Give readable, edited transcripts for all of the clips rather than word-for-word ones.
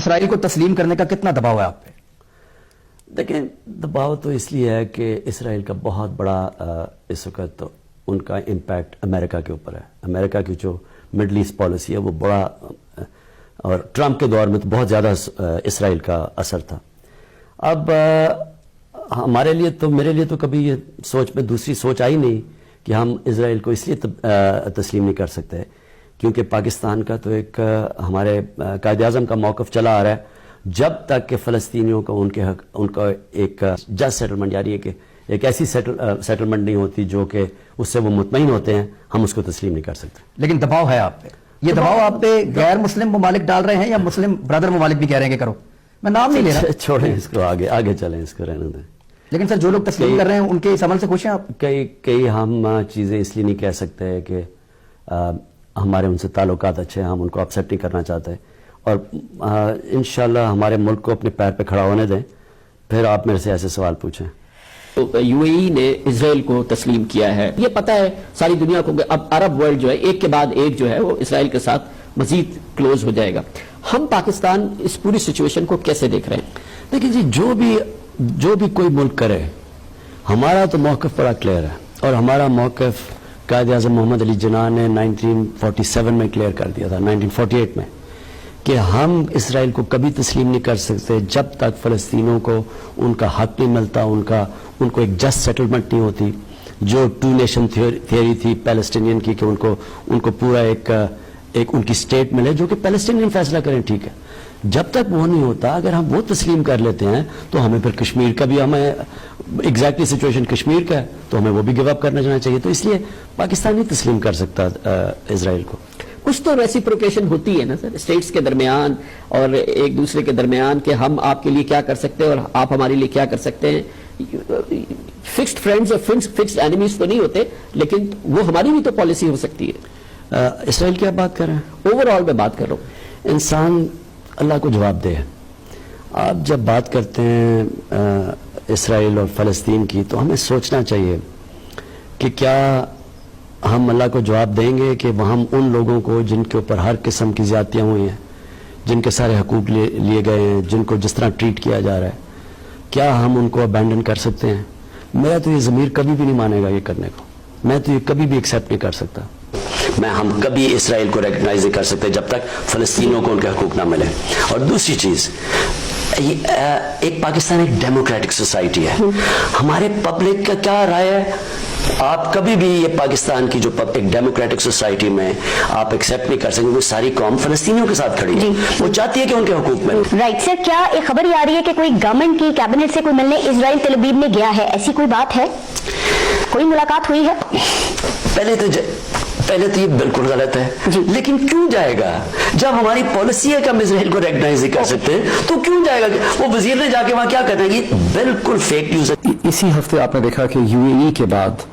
اسرائیل کو تسلیم کرنے کا کتنا دباؤ ہے آپ پہ؟ دیکھیں، دباؤ تو اس لیے ہے کہ اسرائیل کا بہت بڑا اس وقت ان کا امپیکٹ امریکہ کے اوپر ہے. امریکہ کی جو مڈل ایسٹ پالیسی ہے وہ بڑا، اور ٹرمپ کے دور میں تو بہت زیادہ اسرائیل کا اثر تھا. اب ہمارے لیے تو، میرے لیے تو کبھی یہ سوچ میں دوسری سوچ آئی نہیں کہ ہم اسرائیل کو اس لیے تسلیم نہیں کر سکتے کیونکہ پاکستان کا تو ایک ہمارے قائد اعظم کا موقف چلا آ رہا ہے جب تک کہ فلسطینیوں کو ان کا ایک جسٹ سیٹلمنٹ، یعنی کہ ایک ایسی سیٹلمنٹ نہیں ہوتی جو کہ اس سے وہ مطمئن ہوتے ہیں، ہم اس کو تسلیم نہیں کر سکتے. لیکن دباؤ ہے آپ پہ. یہ دباؤ آپ پہ غیر مسلم ممالک ڈال رہے ہیں یا مسلم برادر ممالک بھی کہہ رہے ہیں کہ کرو؟ میں نام نہیں لے رہا. چھوڑیں اس کو، آگے چلیں، اس کو رہنے دیں. لیکن سر جو لوگ تسلیم کر رہے ہیں ان کے اس عمل سے خوش ہیں آپ؟ کئی ہم چیزیں اس لیے نہیں کہہ سکتے کہ ہمارے ان سے تعلقات اچھے ہیں، ہم ان کو اپسیٹ نہیں کرنا چاہتے، اور انشاءاللہ ہمارے ملک کو اپنے پیر پہ کھڑا ہونے دیں، پھر آپ میرے سے ایسے سوال پوچھیں. یو اے ای نے اسرائیل کو تسلیم کیا ہے. یہ پتہ ہے ساری دنیا کو کہ اب عرب ورلڈ جو ہے ایک کے بعد ایک جو ہے وہ اسرائیل کے ساتھ مزید کلوز ہو جائے گا. ہم پاکستان اس پوری سچویشن کو کیسے دیکھ رہے ہیں؟ دیکھیں جی، جو بھی کوئی ملک کرے، ہمارا تو موقف بڑا کلیئر ہے، اور ہمارا موقف قائد اعظم محمد علی جناح نے 1947 میں کلیئر کر دیا تھا، 1948 میں، کہ ہم اسرائیل کو کبھی تسلیم نہیں کر سکتے جب تک فلسطینیوں کو ان کا حق نہیں ملتا، ان کو ایک جسٹ سیٹلمنٹ نہیں ہوتی. جو ٹو نیشن تھیوری تھی پیلسٹینین کی کہ ان کو پورا ایک ان کی اسٹیٹ ملے جو کہ پیلسٹینین فیصلہ کریں، ٹھیک ہے. جب تک وہ نہیں ہوتا، اگر ہم وہ تسلیم کر لیتے ہیں تو ہمیں پھر کشمیر کا بھی، ہمیں ایگزیکٹلی سچویشن کشمیر کا ہے تو ہمیں وہ بھی گیو اپ کرنا جانا چاہیے. تو اس لیے پاکستان نہیں تسلیم کر سکتا اسرائیل کو. کچھ تو ریسیپروکیشن ہوتی ہے نا سر، اسٹیٹس کے درمیان اور ایک دوسرے کے درمیان، کہ ہم آپ کے لیے کیا کر سکتے ہیں اور آپ ہمارے لیے کیا کر سکتے ہیں. فکسڈ فرینڈز اور فکسڈ اینیمیز تو نہیں ہوتے، لیکن وہ ہماری بھی تو پالیسی ہو سکتی ہے. اسرائیل کی آپ بات کر رہے ہیں؟ اوور آل میں بات کر رہا ہوں. انسان اللہ کو جواب دے. آپ جب بات کرتے ہیں اسرائیل اور فلسطین کی تو ہمیں سوچنا چاہیے کہ کیا ہم اللہ کو جواب دیں گے کہ ہم ان لوگوں کو جن کے اوپر ہر قسم کی زیادتیاں ہوئی ہیں، جن کے سارے حقوق لیے گئے ہیں، جن کو جس طرح ٹریٹ کیا جا رہا ہے، کیا ہم ان کو ابینڈن کر سکتے ہیں؟ میرا تو یہ ضمیر کبھی بھی نہیں مانے گا یہ کرنے کو. میں تو یہ کبھی بھی ایکسیپٹ نہیں کر سکتا. ہم کبھی اسرائیل کو ریکگنائز نہیں کر سکتے جب تک فلسطینیوں کو ان کے حقوق نہ ملے. اور دوسری چیز، ایک پاکستان ایک ڈیموکریٹک سوسائٹی ہے. ہمارے پبلک کا کیا رائے ہے؟ آپ کبھی بھی یہ پاکستان کی جو ایک ڈیموکریٹک سوسائٹی میں آپ ایکسیپٹ نہیں کر سکیں وہ ساری قوم فلسطینیوں کے ساتھ کھڑی ہے، وہ چاہتی ہے کہ ان کے حقوق ملے. رائٹ سر، کیا ایک خبر یہ آ رہی ہے کہ کوئی گورنمنٹ کی کیبنٹ سے کوئی ملنے اسرائیل تل ابیب میں گیا ہے؟ ایسی کوئی بات ہے؟ کوئی ملاقات ہوئی ہے؟ پہلے تو یہ بالکل غلط ہے. لیکن کیوں جائے گا؟ جب ہماری پالیسی ہے کہ ہم اسرائیل کو ریکگنائز نہیں کر سکتے تو کیوں جائے گا؟ وہ وزیر نے جا کے وہاں کیا کرنا ہے؟ یہ بالکل فیک نیوز ہے. اسی ہفتے آپ نے دیکھا کہ یو اے ای کے بعد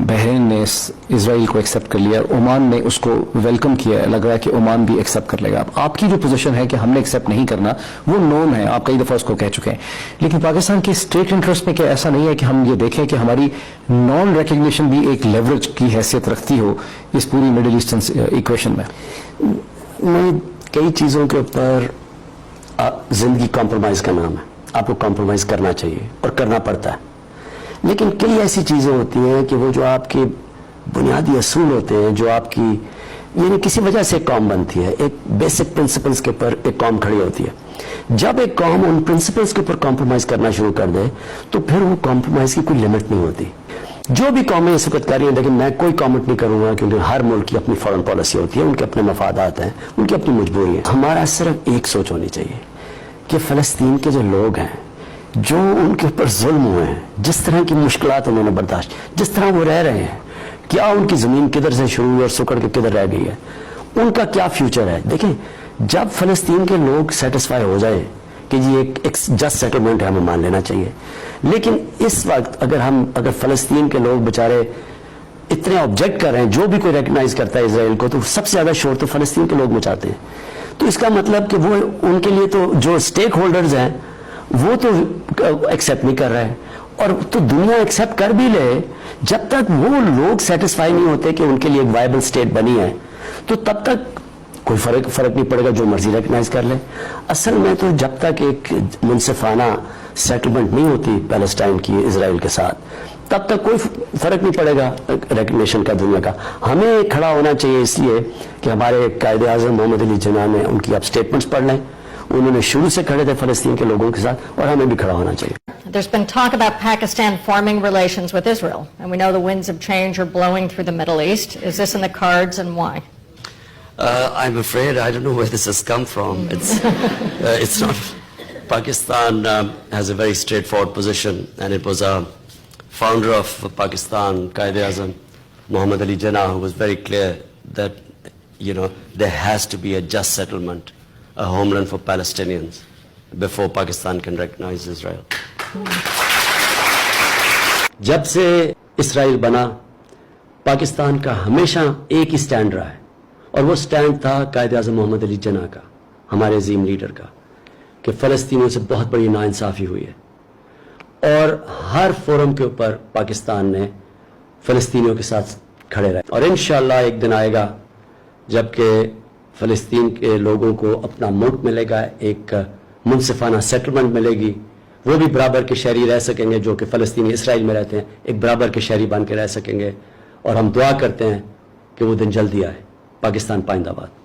بحرین نے اسرائیل کو ایکسیپٹ کر لیا، عمان نے اس کو ویلکم کیا ہے. لگ رہا ہے کہ عمان بھی ایکسیپٹ کر لے گا. آپ کی جو پوزیشن ہے کہ ہم نے ایکسیپٹ نہیں کرنا وہ نون ہے، آپ کئی دفعہ اس کو کہہ چکے ہیں. لیکن پاکستان کے اسٹیٹ انٹرسٹ میں کیا ایسا نہیں ہے کہ ہم یہ دیکھیں کہ ہماری نان ریکگنیشن بھی ایک لیوریج کی حیثیت رکھتی ہو اس پوری مڈل ایسٹرن ایکویشن میں؟ کئی چیزوں کے اوپر زندگی کمپرومائز کا نام ہے. آپ کو کمپرومائز کرنا چاہیے اور کرنا پڑتا ہے. لیکن کئی ایسی چیزیں ہوتی ہیں کہ وہ جو آپ کے بنیادی اصول ہوتے ہیں، جو آپ کی یعنی کسی وجہ سے ایک قوم بنتی ہے، ایک بیسک پرنسپلز کے اوپر ایک قوم کھڑی ہوتی ہے. جب ایک قوم ان پرنسپلز کے اوپر کمپرومائز کرنا شروع کر دے تو پھر وہ کمپرومائز کی کوئی لمٹ نہیں ہوتی. جو بھی قومیں اس وقت کر رہی ہیں، لیکن میں کوئی کامنٹ نہیں کروں گا کیونکہ ہر ملک کی اپنی فارن پالیسی ہوتی ہے، ان کے اپنے مفادات ہیں، ان کی اپنی مجبوری ہے. ہمارا صرف ایک سوچ ہونی چاہیے کہ فلسطین کے جو لوگ ہیں، جو ان کے اوپر ظلم ہوئے ہیں، جس طرح کی مشکلات انہوں نے برداشت، جس طرح وہ رہ رہے ہیں، کیا ان کی زمین کدھر سے شروع ہوئی اور سکڑ کے کدھر رہ گئی ہے، ان کا کیا فیوچر ہے. دیکھیں، جب فلسطین کے لوگ سیٹسفائی ہو جائیں کہ یہ ایک جسٹ سیٹلمنٹ ہے، ہمیں مان لینا چاہیے. لیکن اس وقت اگر فلسطین کے لوگ بیچارے اتنے آبجیکٹ کر رہے ہیں، جو بھی کوئی ریکگنائز کرتا ہے اسرائیل کو، تو سب سے زیادہ شور تو فلسطین کے لوگ مچاتے ہیں. تو اس کا مطلب کہ وہ ان کے لیے تو جو اسٹیک ہولڈرز ہیں وہ تو ایکسیپٹ نہیں کر رہے ہیں. اور تو دنیا ایکسیپٹ کر بھی لے، جب تک وہ لوگ سیٹسفائی نہیں ہوتے کہ ان کے لیے ایک وائبل اسٹیٹ بنی ہے، تو تب تک کوئی فرق نہیں پڑے گا, جو مرضی ریکگنائز کر لے. اصل میں تو جب تک ایک منصفانہ سیٹلمنٹ نہیں ہوتی پیلسٹائن کی اسرائیل کے ساتھ, تب تک کوئی فرق نہیں پڑے گا ریکگنیشن کا دنیا کا. ہمیں کھڑا ہونا چاہیے اس لیے کہ ہمارے قائد اعظم محمد علی جناح نے ان کی آپ سٹیٹمنٹس پڑھ لیں, انہوں نے شروع سے کھڑے تھے فلسطین کے لوگوں کے ساتھ, اور ہمیں بھی کھڑا ہونا چاہیے. There's been talk about Pakistan forming relations with Israel, and we know the winds of change are blowing through the Middle East. Is this in the cards, and why? I'm afraid I don't know where this has come from. It's not. Pakistan has a very straightforward position, and it was a founder of Pakistan, Quaid-e-Azam Muhammad Ali Jinnah, who was very clear that, there has to be a just settlement, a homeland for Palestinians, before Pakistan can recognize Israel. جب سے اسرائیل بنا, پاکستان کا ہمیشہ ایک ہی stand رہا ہے, اور وہ سٹینڈ تھا قائد اعظم محمد علی جناح کا, ہمارے عظیم لیڈر کا, کہ فلسطینیوں سے بہت بڑی ناانصافی ہوئی ہے, اور ہر فورم کے اوپر پاکستان نے فلسطینیوں کے ساتھ کھڑے رہے. اور انشاءاللہ ایک دن آئے گا جب کہ فلسطین کے لوگوں کو اپنا ملک ملے گا, ایک منصفانہ سیٹلمنٹ ملے گی, وہ بھی برابر کے شہری رہ سکیں گے جو کہ فلسطینی اسرائیل میں رہتے ہیں, ایک برابر کے شہری بن کے رہ سکیں گے. اور ہم دعا کرتے ہیں کہ وہ دن جلدی آئے. پاکستان پائندہ باد.